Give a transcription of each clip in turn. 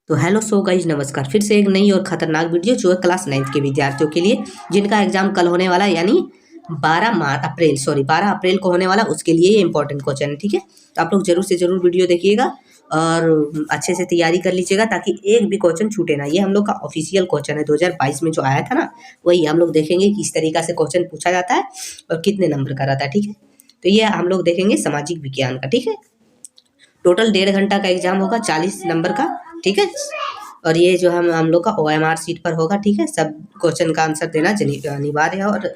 तो hello so guys, नमस्कार। फिर से एक नई और खतरनाक वीडियो जो है क्लास 9th के विद्यार्थियों के लिए, जिनका एग्जाम कल होने वाला है, यानी 12 अप्रैल को होने वाला, उसके लिए ये इंपॉर्टेंट क्वेश्चन है। ठीक है, तो आप लोग जरूर से जरूर वीडियो देखिएगा और अच्छे से तैयारी कर लीजिएगा ताकि एक भी क्वेश्चन छूटे ना। ये हम लोग का ऑफिशियल क्वेश्चन है 2022 में जो आया था ना, वही हम लोग देखेंगे किस तरीका से क्वेश्चन पूछा जाता है और कितने नंबर का रहता है। ठीक है, तो ये हम लोग देखेंगे सामाजिक विज्ञान का। ठीक है, टोटल 1.5 घंटा का एग्जाम होगा, 40 नंबर का। ठीक है, और ये जो हम लोग का OMR सीट पर होगा। ठीक है, सब क्वेश्चन का आंसर देना अनिवार्य है और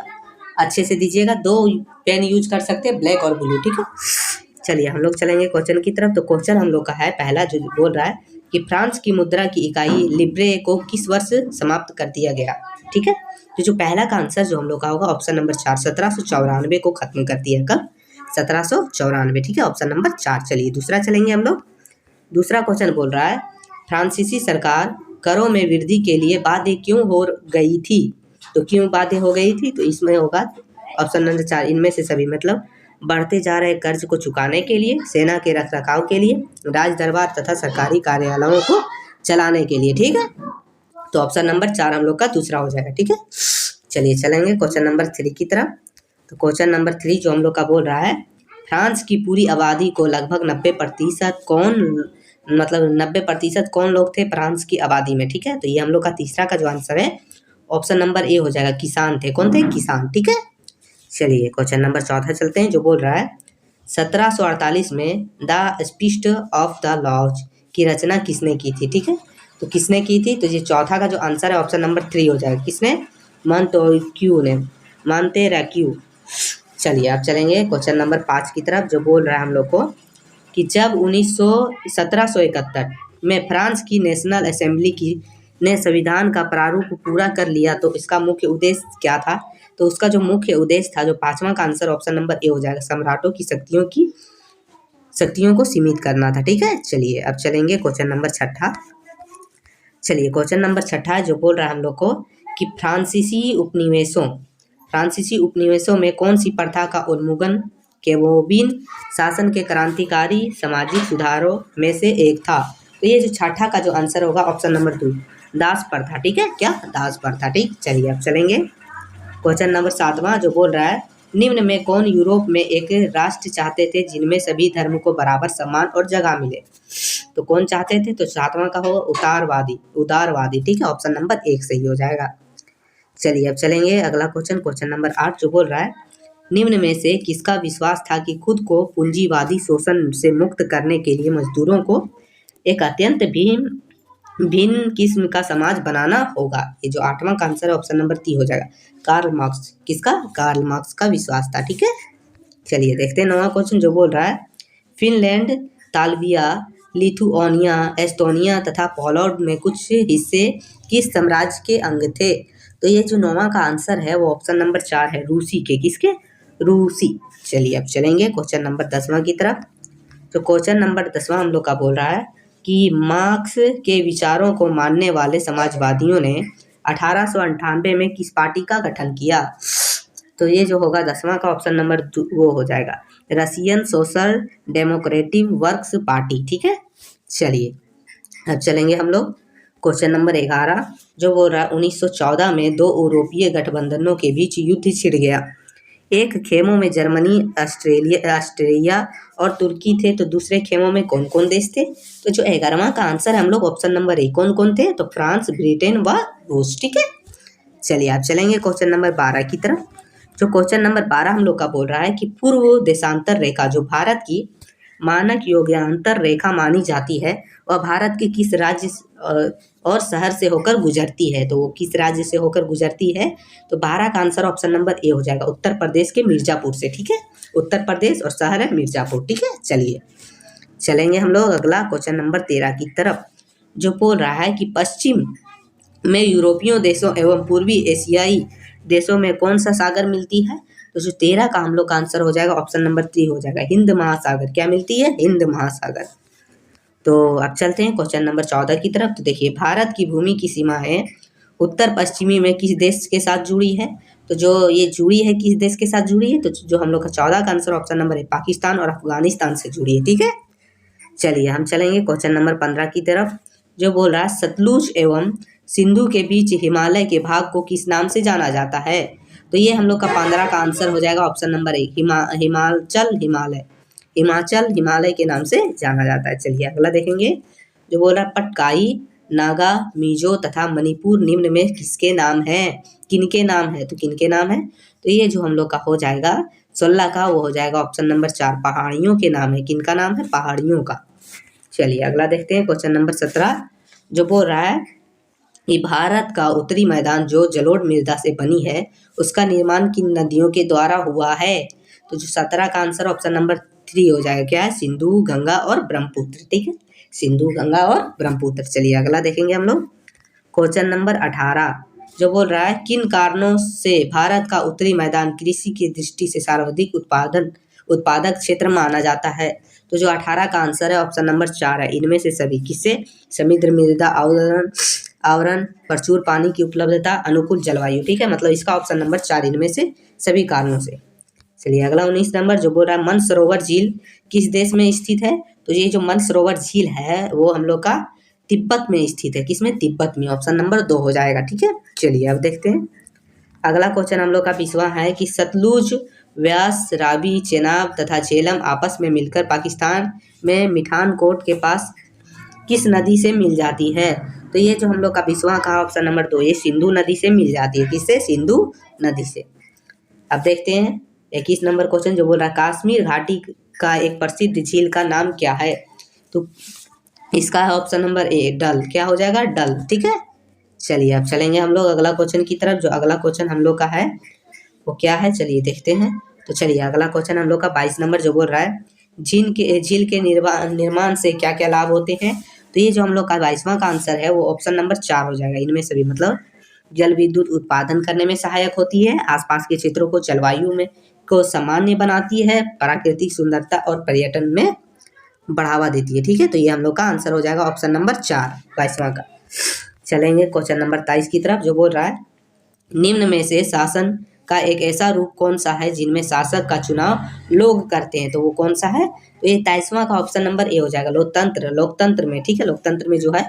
अच्छे से दीजिएगा। 2 पेन यूज कर सकते हैं, ब्लैक और ब्लू। ठीक है, चलिए हम लोग चलेंगे क्वेश्चन की तरफ। तो क्वेश्चन हम लोग का है पहला, जो बोल रहा है कि फ्रांस की मुद्रा की इकाई लिब्रे को किस वर्ष समाप्त कर दिया गया। ठीक है, तो जो पहला का आंसर जो हम लोग का होगा ऑप्शन नंबर 4, 1794 को खत्म कर दिया। कब? 1794। ठीक है, ऑप्शन नंबर 4। चलिए दूसरा चलेंगे हम लोग। दूसरा क्वेश्चन बोल रहा है फ्रांसीसी सरकार करों में वृद्धि के लिए बाध्य क्यों हो गई थी। तो क्यों बाध्य हो गई थी, तो इसमें होगा ऑप्शन नंबर 4, इनमें से सभी। मतलब बढ़ते जा रहे कर्ज को चुकाने के लिए, सेना के रखरखाव के लिए, राज दरबार तथा सरकारी कार्यालयों को चलाने के लिए। ठीक है, तो ऑप्शन नंबर 4 हम लोग का दूसरा हो जाएगा। ठीक है, चलिए चलेंगे क्वेश्चन नंबर 3 की तरफ। तो क्वेश्चन नंबर 3 जो हम लोग का बोल रहा है फ्रांस की पूरी आबादी को लगभग 90% मतलब 90% कौन लोग थे फ्रांस की आबादी में। ठीक है, तो ये हम लोग का तीसरा का जो आंसर है ऑप्शन नंबर ए हो जाएगा, किसान थे। कौन थे? किसान। ठीक है, चलिए क्वेश्चन नंबर 4 चलते हैं, जो बोल रहा है 1748 में the speech of the laws की रचना किसने की थी। ठीक है, तो किसने की थी, तो ये चौथा का जो आंसर है ऑप्शन नंबर 3 हो जाएगा। किसने? मोंटेस्क्यू ने, मोंटेस्क्यू। चलिए अब चलेंगे क्वेश्चन नंबर 5 की तरफ, जो बोल रहा है हम लोग को कि जब 1771 में फ्रांस की नेशनल असेंबली की ने संविधान का प्रारूप पूरा कर लिया, तो इसका मुख्य उद्देश्य क्या था। तो उसका जो मुख्य उद्देश्य था, जो 5वां का आंसर ऑप्शन नंबर ए हो जाएगा, सम्राटों की शक्तियों को सीमित करना था। ठीक है, चलिए अब चलेंगे क्वेश्चन नंबर 6। चलिए क्वेश्चन नंबर 6 जो बोल रहा है हम लोग को कि फ्रांसीसी उपनिवेशों में कौन सी प्रथा का उन्मूलन केवोबिन शासन के क्रांतिकारी सामाजिक सुधारों में से एक था। तो ये जो 6 का जो आंसर होगा ऑप्शन नंबर 2, दास प्रथा। ठीक है, क्या? दास प्रथा। ठीक, चलिए अब चलेंगे क्वेश्चन नंबर 7वां, जो बोल रहा है निम्न में कौन यूरोप में एक राष्ट्र चाहते थे जिनमें सभी धर्म को बराबर सम्मान और जगह मिले। तो कौन चाहते थे, तो 7वां का होगा उदारवादी। ठीक है, ऑप्शन नंबर 1 सही हो जाएगा। चलिए अब चलेंगे अगला क्वेश्चन नंबर 8, जो बोल रहा है निम्न में से किसका विश्वास था कि खुद को पूंजीवादी शोषण से मुक्त करने के लिए मजदूरों को एक अत्यंत भिन्न किस्म का समाज बनाना होगा। ये जो 8वां का आंसर है ऑप्शन नंबर 3 हो जाएगा, कार्ल मार्क्स। किसका? कार्ल मार्क्स का विश्वास था। ठीक है, चलिए देखते हैं 9वां क्वेश्चन, जो बोल रहा है फिनलैंड, ताल्बिया, लिथुआनिया, एस्टोनिया तथा पोलैंड में कुछ हिस्से किस साम्राज्य के अंग थे। तो ये जो 9वां का आंसर है वो ऑप्शन नंबर 4 है, रूसी के। किसके? रूसी। चलिए अब चलेंगे क्वेश्चन नंबर 10वां की तरफ। तो क्वेश्चन नंबर 10वां हम लोग का बोल रहा है कि मार्क्स के विचारों को मानने वाले समाजवादियों ने 1898 में किस पार्टी का गठन किया। तो ये जो होगा 10वां का ऑप्शन नंबर वो हो जाएगा, Russian social democratic works party. ठीक है, चलिए अब चलेंगे हम लोग क्वेश्चन नंबर 11, जो बोल रहा है 1914 में 2 यूरोपीय गठबंधनों के बीच युद्ध छिड़ गया। एक खेमों में जर्मनी, ऑस्ट्रेलिया और तुर्की थे, तो दूसरे खेमों में कौन कौन देश थे। तो जो 11वां का आंसर है हम लोग ऑप्शन नंबर ए, कौन कौन थे, तो फ्रांस, ब्रिटेन व रूस। ठीक है, चलिए आप चलेंगे क्वेश्चन नंबर 12 की तरफ। जो क्वेश्चन नंबर 12 हम लोग का बोल रहा है कि पूर्व देशांतर रेखा जो भारत की मानक योग्यांतर रेखा मानी जाती है, वह भारत के किस राज्य और शहर से होकर गुजरती है। तो वो किस राज्य से होकर गुजरती है, तो 12 का आंसर ऑप्शन नंबर ए हो जाएगा, उत्तर प्रदेश के मिर्जापुर से। ठीक है, उत्तर प्रदेश और शहर है मिर्जापुर। ठीक है, चलिए चलेंगे हम लोग अगला क्वेश्चन नंबर 13 की तरफ, जो बोल रहा है कि पश्चिम में यूरोपीय देशों एवं पूर्वी एशियाई देशों में कौन सा सागर मिलती है। तो जो 13 का हम लोग का आंसर हो जाएगा ऑप्शन नंबर 3 हो जाएगा, हिंद महासागर। क्या मिलती है? हिंद महासागर। तो अब चलते हैं क्वेश्चन नंबर 14 की तरफ। तो देखिए भारत की भूमि की सीमा है उत्तर पश्चिमी में किस देश के साथ जुड़ी है। तो जो ये जुड़ी है किस देश के साथ जुड़ी है, तो जो हम लोग का 14 का आंसर ऑप्शन नंबर है, पाकिस्तान और अफगानिस्तान से जुड़ी है। ठीक है, चलिए हम चलेंगे क्वेश्चन नंबर 15 की तरफ, जो बोल रहा है सतलुज एवं सिंधु के बीच हिमालय के भाग को किस नाम से जाना जाता है। तो ये हम लोग का 15 का आंसर हो जाएगा option number A, Himachal Himalaya. Himachal Himalaya के नाम से जाना जाता है। चलिए अगला देखेंगे, जो बोल रहा है पटकाई, नागा, मिजो तथा मणिपुर निम्न में किसके नाम है, किनके नाम है, तो किनके नाम है। तो ये जो हम लोग का हो जाएगा 16 का, वो हो जाएगा ऑप्शन नंबर 4, पहाड़ियों के नाम है। किनका नाम है, पहाड़ियों का। चलिए अगला देखते हैं क्वेश्चन नंबर 17, जो बोल रहा है कि भारत का उत्तरी मैदान जो जलोढ़ मृदा से बनी है उसका निर्माण किन नदियों के द्वारा हुआ है। तो जो 17 का आंसर ऑप्शन नंबर 3 हो जाएगा, क्या है, सिंधु, गंगा और ब्रह्मपुत्र। ठीक है, सिंधु, गंगा और ब्रह्मपुत्र। चलिए अगला देखेंगे हम लोग क्वेश्चन नंबर 18, जो बोल रहा है किन कारणों से भारत का उत्तरी मैदान कृषि की दृष्टि से सर्वाधिक उत्पादक क्षेत्र माना जाता है। तो जो 18 का आंसर है ऑप्शन नंबर 4 है, इनमें से सभी। किससे, समुद्र मृदा आवरण, प्रचुर पानी की उपलब्धता, अनुकूल जलवायु। ठीक है, मतलब इसका ऑप्शन नंबर 4 इनमें से सभी कारणों से। चलिए अगला 19 नंबर, जो बोल रहा है मानसरोवर झील किस देश में स्थित है। तो ये जो मानसरोवर झील है वो हम लोग का तिब्बत में स्थित है। किसमें, तिब्बत में। ऑप्शन नंबर 2 हो जाएगा। ठीक है, चलिए अब देखते हैं अगला क्वेश्चन हम लोग का 20वां है कि सतलुज, व्यास, रावी, चेनाब तथा झेलम आपस में मिलकर पाकिस्तान में मिठानकोट के पास किस नदी से मिल जाती है। तो ये जो हम लोग का 20वां का ऑप्शन नंबर 2, ये सिंधु नदी से मिल जाती है। किससे, सिंधु नदी से। अब देखते हैं 21 नंबर क्वेश्चन, जो बोल रहा है कश्मीर घाटी का एक प्रसिद्ध झील का नाम क्या है। तो इसका है ऑप्शन नंबर ए, डल। क्या हो जाएगा, डल। ठीक है, चलिए अब चलेंगे हम लोग अगला क्वेश्चन की तरफ। जो अगला क्वेश्चन हम लोग का है वो क्या है, चलिए देखते हैं। तो चलिए अगला क्वेश्चन हम लोग का 22 नंबर, जो बोल रहा है झील के निर्माण से क्या क्या लाभ होते हैं। तो ये जो हम लोग का 22वां का आंसर है वो ऑप्शन नंबर 4 हो जाएगा, इनमें से भी। मतलब जल विद्युत उत्पादन करने में सहायक होती है, आसपास के क्षेत्रों को जलवायु में को सामान्य बनाती है, प्राकृतिक सुंदरता और पर्यटन में बढ़ावा देती है। ठीक है, तो ये हम लोग का आंसर हो जाएगा ऑप्शन नंबर 4, 22वां का। चलेंगे क्वेश्चन नंबर 23 की तरफ, जो बोल रहा है निम्न में से शासन का एक ऐसा रूप कौन सा है जिनमें शासक का चुनाव लोग करते हैं। तो वो कौन सा है, तो ये 23वां का ऑप्शन नंबर ए हो जाएगा, लोकतंत्र। लोकतंत्र में, ठीक है, लोकतंत्र में जो है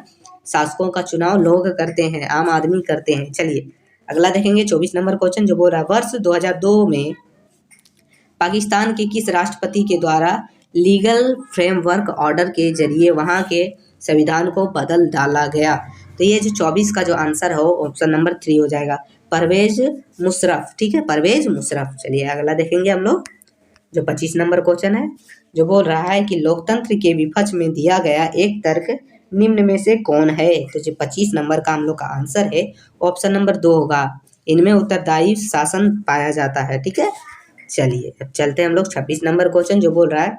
शासकों का चुनाव लोग करते हैं, आम आदमी करते हैं। चलिए अगला देखेंगे 24 नंबर क्वेश्चन, जो बोल रहा है वर्ष 2002 में पाकिस्तान के किस राष्ट्रपति के द्वारा लीगल फ्रेमवर्क ऑर्डर के जरिए वहां के संविधान को बदल डाला गया। तो ये जो 24 का जो आंसर हो ऑप्शन नंबर 3 हो जाएगा, परवेज मुशर्रफ। ठीक है, परवेज मुशर्रफ। चलिए अगला देखेंगे हम लोग जो 25 नंबर क्वेश्चन है, जो बोल रहा है कि लोकतंत्र के विपक्ष में दिया गया एक तर्क निम्न में से कौन है। तो जो 25 नंबर का हम लोग का आंसर है ऑप्शन नंबर 2 होगा, इनमें उत्तरदायी शासन पाया जाता है। ठीक है, चलिए अब चलते हैं हम लोग 26 नंबर क्वेश्चन, जो बोल रहा है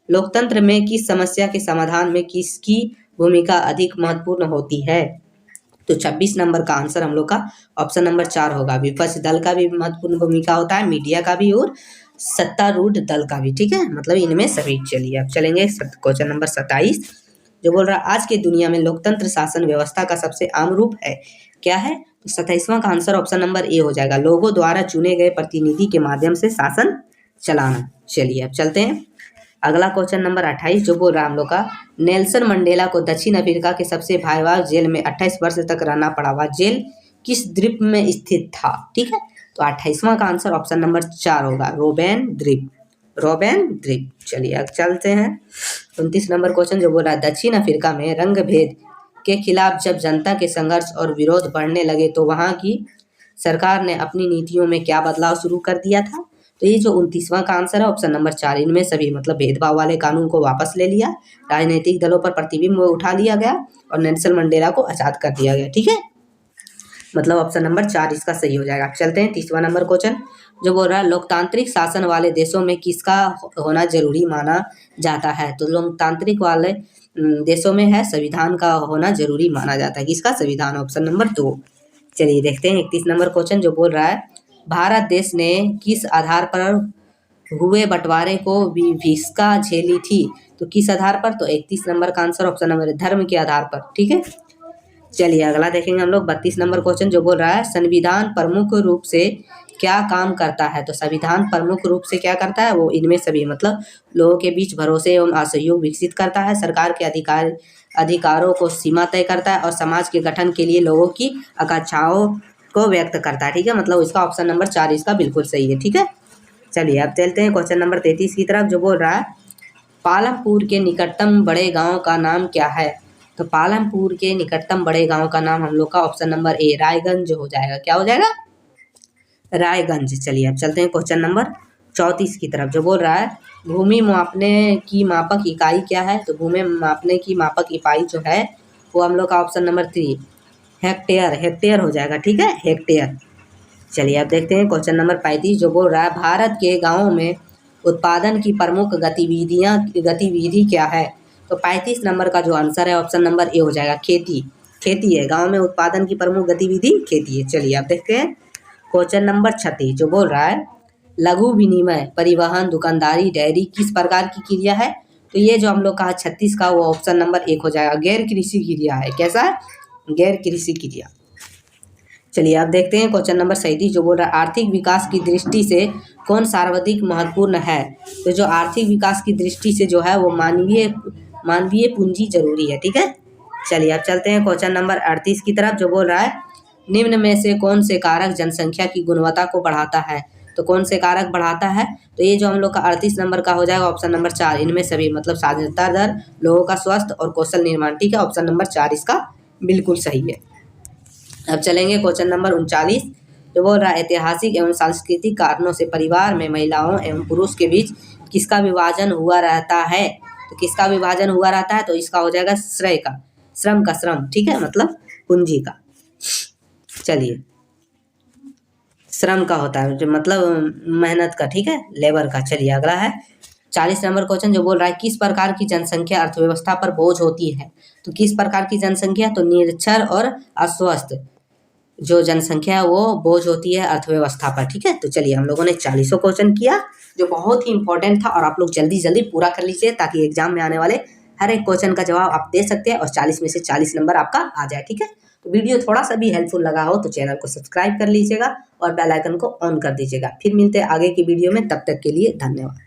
लोकतंत्र में किस समस्या के समाधान में किसकी भूमिका अधिक महत्वपूर्ण होती है। तो 26 नंबर का आंसर हम लोग का ऑप्शन नंबर 4 होगा, विपक्ष दल का भी महत्वपूर्ण भूमिका होता है, मीडिया का भी और सत्तारूढ़ दल का भी। ठीक है, मतलब इनमें सभी। चलिए अब चलेंगे क्वेश्चन नंबर 27, जो बोल रहा है आज की दुनिया में लोकतंत्र शासन व्यवस्था का सबसे आम रूप है, क्या है। तो 27वां का आंसर ऑप्शन नंबर ए हो जाएगा, लोगों द्वारा चुने गए प्रतिनिधि के माध्यम से शासन चलाना। चलिए अब चलते हैं अगला क्वेश्चन नंबर 28, जो बोल रहा है हम लोग का नेल्सन मंडेला को दक्षिण अफ्रीका के सबसे भयावह जेल में 28 वर्ष तक रहना पड़ा। वह जेल किस द्वीप में स्थित था। ठीक है, तो 28वां का आंसर ऑप्शन नंबर 4 होगा, रोबेन द्वीप। रोबेन द्वीप। चलिए अब चलते हैं 29 नंबर क्वेश्चन, जो बोल रहा है दक्षिण अफ्रीका में रंग भेद के खिलाफ जब जनता के संघर्ष और विरोध बढ़ने लगे तो वहां की सरकार ने अपनी नीतियों में क्या बदलाव शुरू कर दिया था। तो ये जो 29वां का आंसर है ऑप्शन नंबर 4, इनमें सभी। मतलब भेदभाव वाले कानून को वापस ले लिया, राजनीतिक दलों पर प्रतिबिंब उठा लिया गया और नेल्सन मंडेला को आजाद कर दिया गया। ठीक है, मतलब ऑप्शन नंबर 4 इसका सही हो जाएगा। चलते हैं 30वां नंबर क्वेश्चन, जो बोल रहा है लोकतांत्रिक शासन वाले देशों में किसका होना जरूरी माना जाता है। तो लोकतांत्रिक वाले देशों में है संविधान का होना जरूरी माना जाता है। किसका, संविधान। Option number 2। चलिए देखते हैं 31 नंबर क्वेश्चन, जो बोल रहा है भारत देश ने किस आधार पर हुए बंटवारे को विभिषिका झेली थी। तो किस आधार पर, तो 31 नंबर का आंसर ऑप्शन नंबर धर्म के आधार पर। ठीक है, चलिए अगला देखेंगे हम लोग 32 नंबर क्वेश्चन, जो बोल रहा है संविधान प्रमुख रूप से क्या काम करता है? तो संविधान प्रमुख रूप से क्या करता है? वो इनमें सभी मतलब लोगों के बीच भरोसे एवं असहयोग विकसित करता है, सरकार के अधिकारों को सीमा तय करता है और समाज के गठन के लिए लोगों की आकांक्षाओं को व्यक्त करता है। ठीक है, मतलब इसका ऑप्शन नंबर 4 इसका बिल्कुल सही है। ठीक है, चलिए अब चलते हैं क्वेश्चन नंबर 33 की तरफ, जो बोल रहा है पालमपुर के निकटतम बड़े गांव का नाम क्या है? तो पालमपुर के निकटतम बड़े गांव का नाम हम लोग का ऑप्शन नंबर ए रायगंज हो जाएगा। क्या हो जाएगा? रायगंज। चलिए अब चलते हैं क्वेश्चन नंबर 34 की तरफ, जो बोल रहा है भूमि मापने की मापक इकाई क्या है? तो भूमि मापने की मापक इकाई जो है वो हम लोग का ऑप्शन नंबर 3 हेक्टेयर, हेक्टेयर हो जाएगा। ठीक है, हेक्टेयर। चलिए अब देखते हैं क्वेश्चन नंबर 35, जो बोल रहा है भारत के गाँवों में उत्पादन की प्रमुख गतिविधि क्या है? तो 35 नंबर का जो आंसर है ऑप्शन नंबर ए हो जाएगा खेती। खेती है, गांव में उत्पादन की प्रमुख गतिविधि खेती है। चलिए आप देखते हैं क्वेश्चन नंबर 36, जो बोल रहा है लघु विनिमय परिवहन दुकानदारी डेयरी किस प्रकार की क्रिया है? तो ये जो हम लोग कहा 36 का वो ऑप्शन नंबर 1 हो जाएगा, गैर कृषि क्रिया है। कैसा है? गैर कृषि क्रिया। चलिए आप देखते हैं क्वेश्चन नंबर 37, जो बोल रहा है आर्थिक विकास की दृष्टि से कौन सर्वाधिक महत्वपूर्ण है? तो जो आर्थिक विकास की दृष्टि से जो है वो मानवीय पूंजी जरूरी है। ठीक है, चलिए अब चलते हैं क्वेश्चन नंबर 38 की तरफ, जो बोल रहा है निम्न में से कौन से कारक जनसंख्या की गुणवत्ता को बढ़ाता है? तो कौन से कारक बढ़ाता है? तो ये जो हम लोग का 38 नंबर का हो जाएगा ऑप्शन नंबर 4 इनमें सभी मतलब साक्षरता दर, लोगों का स्वास्थ्य और कौशल निर्माण। ठीक है, ऑप्शन नंबर 4 इसका बिल्कुल सही है। अब चलेंगे क्वेश्चन नंबर 39, जो बोल रहा है ऐतिहासिक एवं सांस्कृतिक कारणों से परिवार में महिलाओं एवं पुरुष के बीच किसका विभाजन हुआ रहता है? तो किसका विभाजन हुआ रहता है? तो इसका हो जाएगा श्रय का, श्रम का, श्रम। ठीक है, मतलब पूंजी का। चलिए श्रम का होता है जो मतलब मेहनत का। ठीक है, लेबर का। चलिए अगला है 40 नंबर क्वेश्चन, जो बोल रहा है किस प्रकार की जनसंख्या अर्थव्यवस्था पर बोझ होती है? तो किस प्रकार की जनसंख्या? तो निरक्षर और अस्वस्थ जो जनसंख्या है वो बोझ होती है अर्थव्यवस्था पर। ठीक है, तो चलिए हम लोगों ने 40 क्वेश्चन किया जो बहुत ही इंपॉर्टेंट था और आप लोग जल्दी जल्दी पूरा कर लीजिए ताकि एग्जाम में आने वाले हर एक क्वेश्चन का जवाब आप दे सकते हैं और 40 में से 40 नंबर आपका आ जाए। ठीक है, तो वीडियो थोड़ा सा भी हेल्पफुल लगा हो तो चैनल को सब्सक्राइब कर लीजिएगा और बेल आइकन को ऑन कर दीजिएगा। फिर मिलते हैं आगे की वीडियो में, तब तक के लिए धन्यवाद।